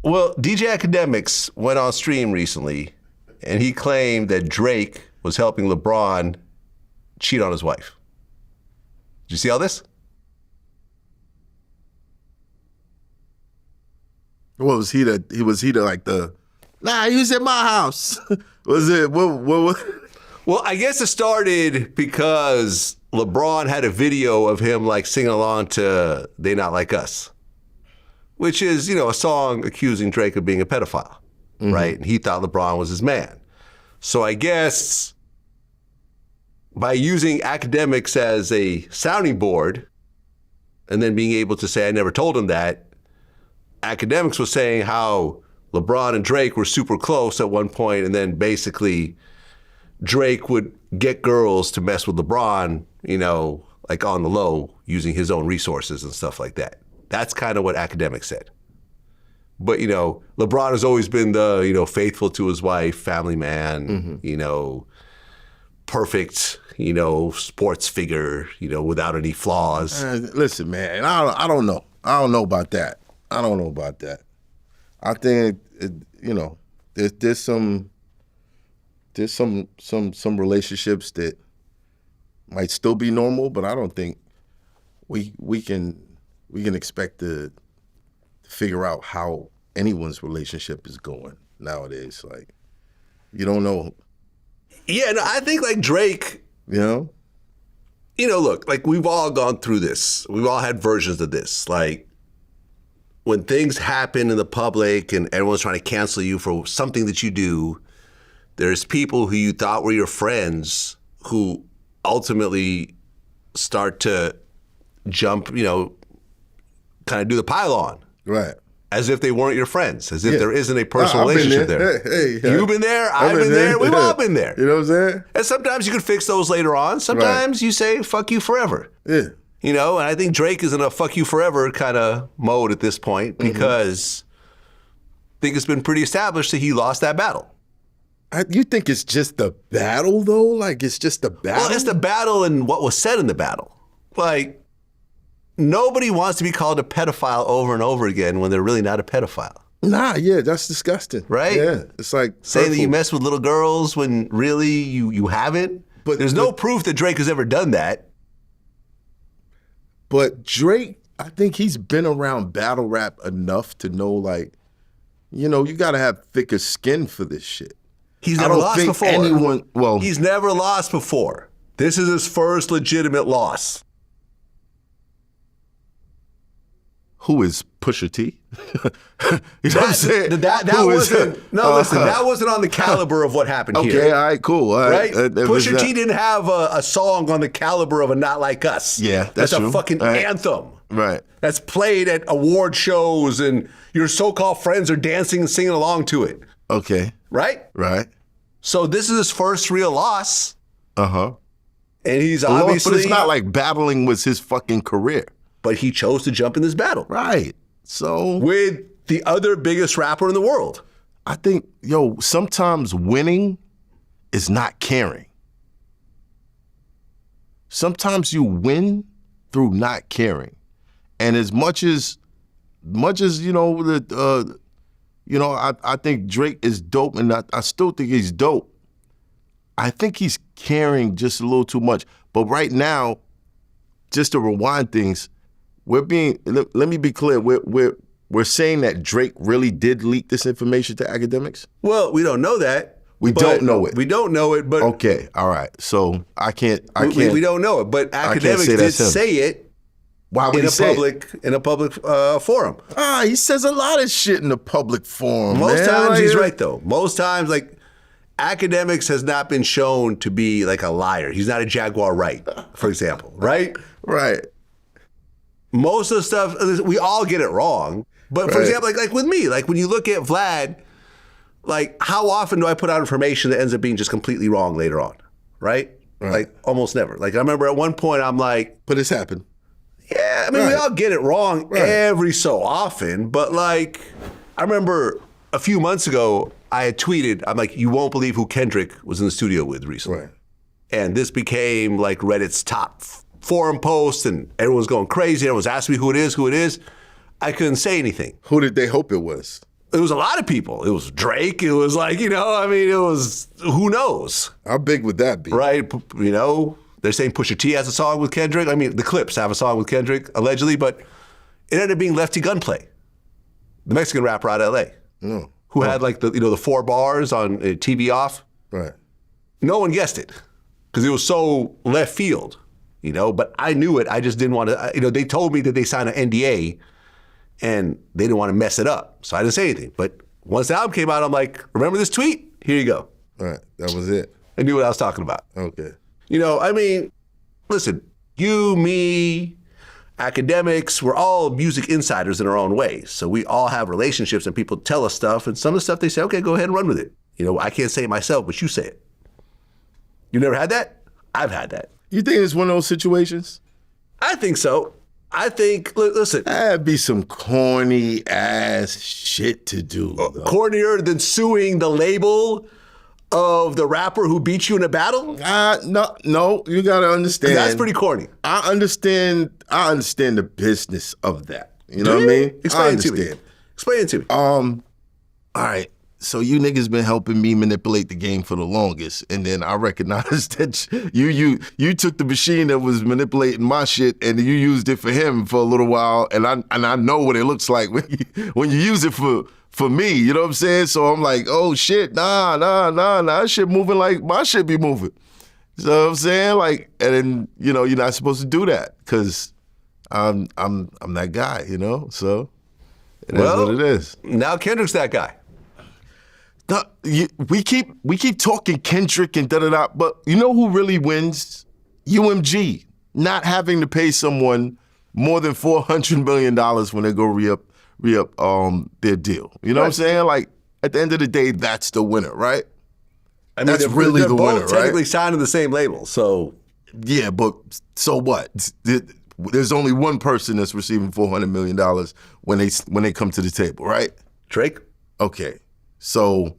Well, DJ Akademiks went on stream recently, and he claimed that Drake was helping LeBron cheat on his wife. Did you see all this? What was he the like the? Nah, he was at my house. Was it what? Well, I guess it started because LeBron had a video of him like singing along to "They Not Like Us," which is, a song accusing Drake of being a pedophile, right? And he thought LeBron was his man. So I guess by using Akademiks as a sounding board and then being able to say, I never told him that, Akademiks was saying how LeBron and Drake were super close at one point, and then basically Drake would get girls to mess with LeBron, like on the low, using his own resources and stuff like that. That's kind of what Akademiks said. But, LeBron has always been the, faithful to his wife, family man, perfect, sports figure, without any flaws. Listen, man, I don't know. I don't know about that. I think, there's some relationships that might still be normal, but I don't think we can expect to figure out how anyone's relationship is going nowadays. Like, you don't know. Yeah, no, I think like Drake, look, like we've all gone through this. We've all had versions of this. Like when things happen in the public and everyone's trying to cancel you for something that you do, there's people who you thought were your friends who ultimately start to jump, kind of do the pylon. Right. As if they weren't your friends, as if there isn't a personal relationship there. Hey, you've been there, I've been there, we've all been there. You know what I'm saying? And sometimes you can fix those later on. Sometimes you say, fuck you forever. Yeah. And I think Drake is in a fuck you forever kind of mode at this point because I think it's been pretty established that he lost that battle. You think it's just the battle, though? Like, it's just the battle? Well, it's the battle and what was said in the battle. Like, nobody wants to be called a pedophile over and over again when they're really not a pedophile. Nah, yeah, that's disgusting. Right? Yeah, it's like saying that you mess with little girls when really you haven't. But there's no proof that Drake has ever done that. But Drake, I think he's been around battle rap enough to know, like, you got to have thicker skin for this shit. He's never lost before. He's never lost before. This is his first legitimate loss. Who is Pusha T? You know what I'm saying? That wasn't on the caliber of what happened here. Okay, all right, cool. All right. Pusha T didn't have a song on the caliber of a Not Like Us. Yeah, that's true. A fucking anthem. Right. That's played at award shows and your so-called friends are dancing and singing along to it. Okay. Right? Right. So this is his first real loss. Uh-huh. And he's obviously... But it's not like battling was his fucking career. But he chose to jump in this battle. Right. So... with the other biggest rapper in the world. I think, sometimes winning is not caring. Sometimes you win through not caring. And as much as I think Drake is dope, and I still think he's dope. I think he's caring just a little too much. But right now, just to rewind things, let me be clear, we're saying that Drake really did leak this information to Akademiks? Well, we don't know that. We don't know it. We don't know it, but... Okay, all right. So I can't... We don't know it, but Akademiks did say it. Why would he say it? In a public forum. He says a lot of shit in a public forum, Most times he's right, though. Most times, like, Akademiks has not been shown to be like a liar. He's not a Jaguar Wright, for example, right? Right. Most of the stuff, we all get it wrong. But for example, like with me, like when you look at Vlad, like how often do I put out information that ends up being just completely wrong later on, right? Like almost never. Like I remember at one point I'm like. But it's happened. Yeah, I mean, we all get it wrong every so often. But like, I remember a few months ago, I had tweeted, I'm like, you won't believe who Kendrick was in the studio with recently. Right. And this became like Reddit's top forum post and everyone's going crazy. Everyone's asking me who it is. I couldn't say anything. Who did they hope it was? It was a lot of people. It was Drake. It was like, it was, who knows? How big would that be? Right? They're saying Pusha T has a song with Kendrick. I mean, the Clips have a song with Kendrick, allegedly, but it ended up being Lefty Gunplay, the Mexican rapper out of L.A., who had like the 4 bars on TV Off. Right. No one guessed it because it was so left field, but I knew it. I just didn't want to, they told me that they signed an NDA and they didn't want to mess it up. So I didn't say anything. But once the album came out, I'm like, remember this tweet? Here you go. All right. That was it. I knew what I was talking about. Okay. Listen, you, me, Akademiks, we're all music insiders in our own way. So we all have relationships and people tell us stuff. And some of the stuff they say, okay, go ahead and run with it. I can't say it myself, but you say it. You never had that? I've had that. You think it's one of those situations? I think so. I think, listen. That'd be some corny ass shit to do. Cornier than suing the label of the rapper who beat you in a battle? No, you gotta understand. That's pretty corny. I understand the business of that. You know what I mean? Explain it to me. Explain it to me. All right. So you niggas been helping me manipulate the game for the longest, and then I recognized that you took the machine that was manipulating my shit and you used it for him for a little while, and I know what it looks like when you use it for me. You know what I'm saying? So I'm like, oh shit, nah, that shit moving like my shit be moving. You know what I'm saying? Like, and then you're not supposed to do that because I'm that guy. So it is what it is. Now Kendrick's that guy. No, we keep talking Kendrick and da-da-da, but you know who really wins? UMG, not having to pay someone more than $400 million when they go re-up their deal. You know what I'm saying? Like, at the end of the day, that's the winner, right? I mean, that's really the winner, right? Technically signed to the same label, so. Yeah, but so what? There's only one person that's receiving $400 million when they come to the table, right? Drake? Okay, so